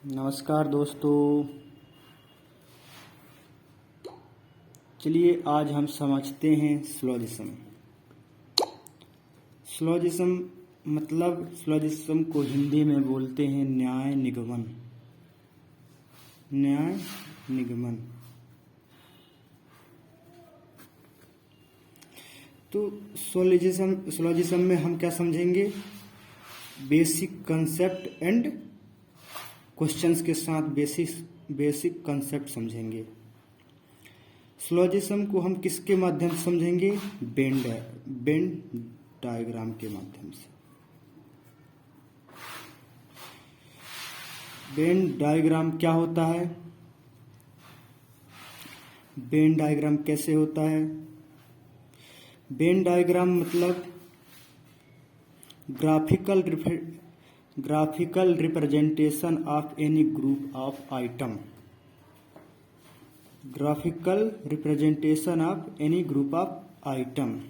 नमस्कार दोस्तों। चलिए आज हम समझते हैं सिलोजिज्म। सिलोजिज्म को हिंदी में बोलते हैं न्याय निगमन। न्याय निगमन। तो सिलोजिज्म में हम क्या समझेंगे? बेसिक कंसेप्ट एंड क्वेश्चंस के साथ बेसिक कंसेप्ट समझेंगे। सिलोजिज्म को हम किसके माध्यम से समझेंगे? वेन डायग्राम के माध्यम से। वेन डायग्राम क्या होता है? वेन डायग्राम कैसे होता है? वेन डायग्राम मतलब graphical representation of any group of item. Graphical representation of any group of item.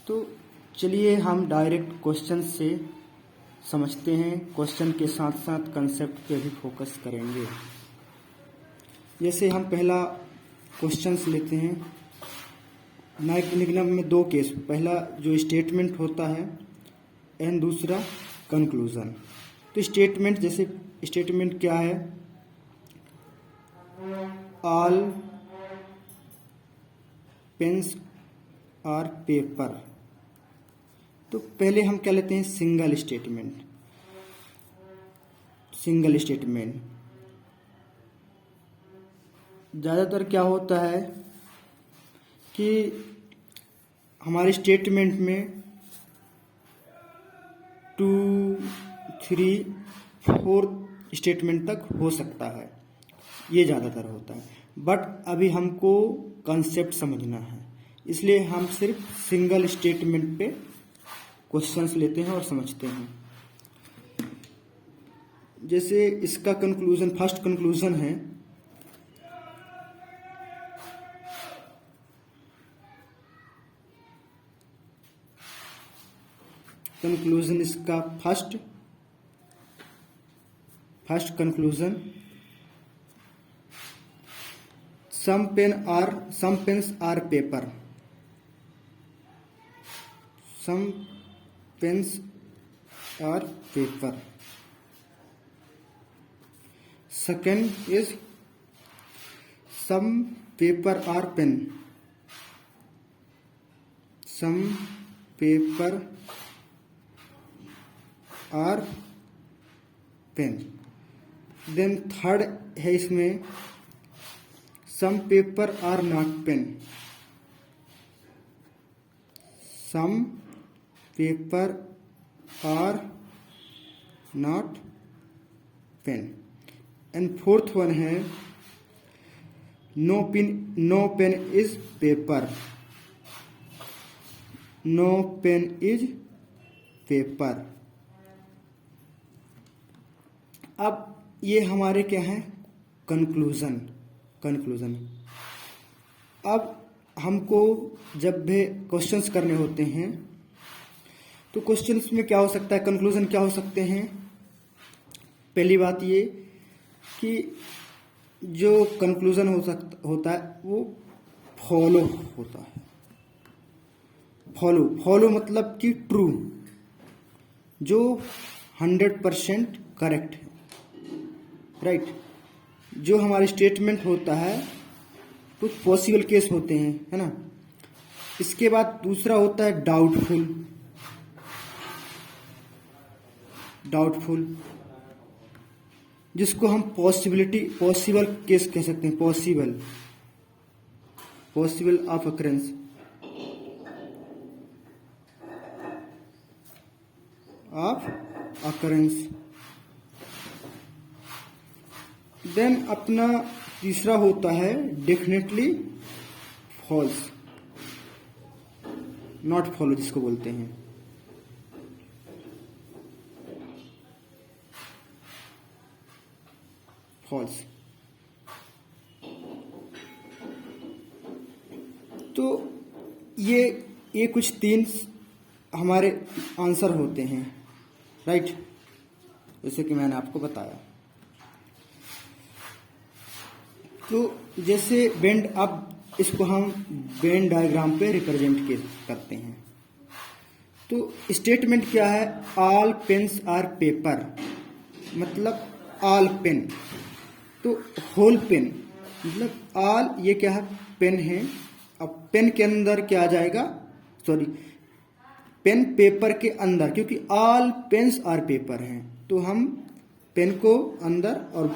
तो चलिए हम डायरेक्ट क्वेश्चन से समझते हैं। क्वेश्चन के साथ साथ कंसेप्ट पे भी फोकस करेंगे। जैसे हम पहला क्वेश्चन लेते हैं। न्याय निगमन में दो केस, पहला जो स्टेटमेंट होता है एंड दूसरा कंक्लूजन। तो स्टेटमेंट, जैसे स्टेटमेंट क्या है? All pens are paper. तो पहले हम क्या लेते हैं? Single statement. ज़्यादातर क्या होता है कि हमारे स्टेटमेंट में 2, 3, 4 स्टेटमेंट तक हो सकता है, ये ज़्यादातर होता है। बट अभी हमको कंसेप्ट समझना है, इसलिए हम सिर्फ सिंगल स्टेटमेंट पे क्वेश्चंस लेते हैं और समझते हैं। जैसे इसका कंक्लूजन, फर्स्ट कंक्लूजन है इसका first conclusion, some pens are paper. Some pens are paper. Second is some paper are pen. Some paper are pen. Then third है इसमें some paper are not pen. Some paper are not pen. And fourth one है no pen is paper. No pen is paper. अब ये हमारे क्या है? Conclusion. अब हमको जब भी क्वेश्चंस करने होते हैं तो क्वेश्चंस में क्या हो सकता है? कंक्लूजन क्या हो सकते हैं? पहली बात ये कि जो कंक्लूजन होता है वो फॉलो होता है। फॉलो मतलब कि ट्रू, जो 100% करेक्ट है, राइट। जो हमारे स्टेटमेंट होता है कुछ पॉसिबल केस होते हैं, है ना। इसके बाद दूसरा होता है डाउटफुल, जिसको हम पॉसिबल केस कह सकते हैं। Possible of occurrence. देन अपना तीसरा होता है डेफिनेटली फॉल्स, नॉट फॉलो जिसको बोलते हैं। फॉल्स। तो ये कुछ 3 हमारे आंसर होते हैं, राइट। जैसे कि मैंने आपको बताया। तो जैसे बेंड, अब इसको हम बेंड डायग्राम पे रिप्रेजेंट करते हैं। तो स्टेटमेंट क्या है, ऑल पेन्स आर पेपर, मतलब ऑल पेन, तो होल पेन मतलब ऑल, ये क्या है, पेन है। अब पेन के अंदर क्या आ जाएगा, सॉरी, पेन पेपर के अंदर, क्योंकि ऑल पेन्स आर पेपर हैं, तो हम पेन को अंदर और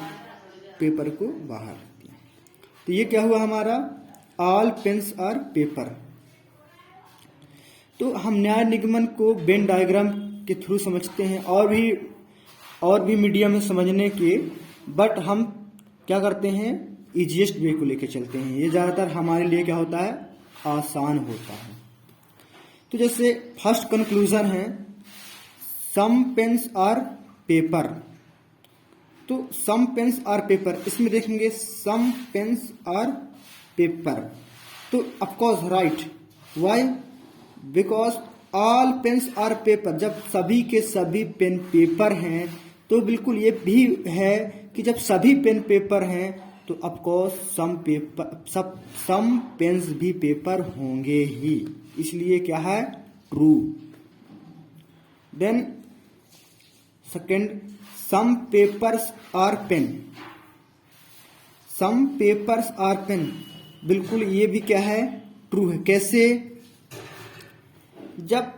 पेपर को बाहर। तो ये क्या हुआ हमारा, ऑल पेन्स आर पेपर। तो हम न्याय निगमन को वेन डायग्राम के थ्रू समझते हैं, और भी मीडियम में समझने के, बट हम क्या करते हैं, इजीएस्ट वे को लेके चलते हैं। ये ज़्यादातर हमारे लिए क्या होता है, आसान होता है। तो जैसे फर्स्ट कंक्लूजन है, सम पेन्स आर पेपर, तो सम पेन्स आर पेपर, इसमें देखेंगे सम पेन्स आर पेपर, तो of course right, why, because all pens are paper, जब सभी के सभी पेन पेपर हैं, तो बिल्कुल ये भी है कि जब सभी पेन पेपर हैं तो ऑफकोर्स सम पेन्स भी पेपर होंगे ही, इसलिए क्या है, true. Then second, some papers are pen, some papers are pen, बिल्कुल ये भी क्या है, ट्रू है। कैसे, जब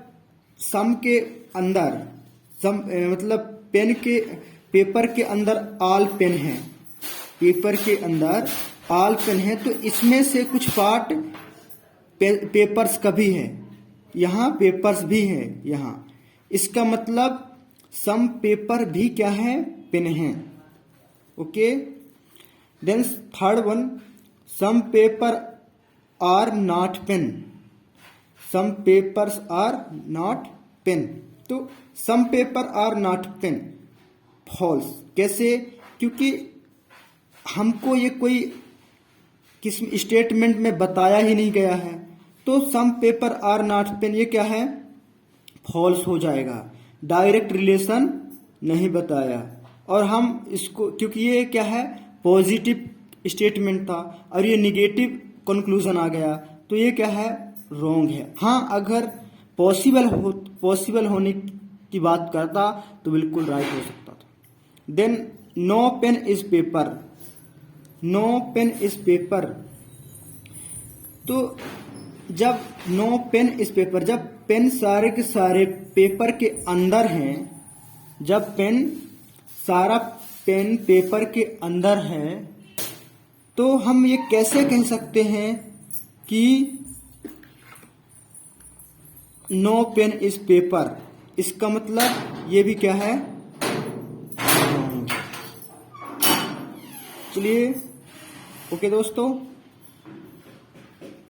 सम के अंदर, सम मतलब पेन के पेपर के अंदर ऑल पेन है, पेपर के अंदर ऑल पेन है, तो इसमें से कुछ पार्ट पेपर्स का भी है, यहाँ पेपर्स भी है यहाँ, इसका मतलब सम पेपर भी क्या है, पेन है। Okay, then third one, some paper are not pen, some papers are not pen, तो some paper are not pen, false. कैसे, क्योंकि हमको ये कोई किस स्टेटमेंट में बताया ही नहीं गया है, तो some paper are not pen ये क्या है, फॉल्स हो जाएगा, डायरेक्ट रिलेशन नहीं बताया। और हम इसको, क्योंकि ये क्या है, पॉजिटिव स्टेटमेंट था और ये निगेटिव कंक्लूजन आ गया, तो ये क्या है, रॉन्ग है। हाँ, अगर पॉसिबल होने की बात करता तो बिल्कुल राइट हो सकता था। Then no pen is paper, no pen is paper, तो जब नो पेन इज पेपर, जब पेन सारे के सारे पेपर के अंदर हैं, जब पेन सारा पेन पेपर के अंदर है, तो हम ये कैसे कह सकते हैं कि नो पेन इज पेपर, इसका मतलब ये भी क्या है, चलिए ओके दोस्तों।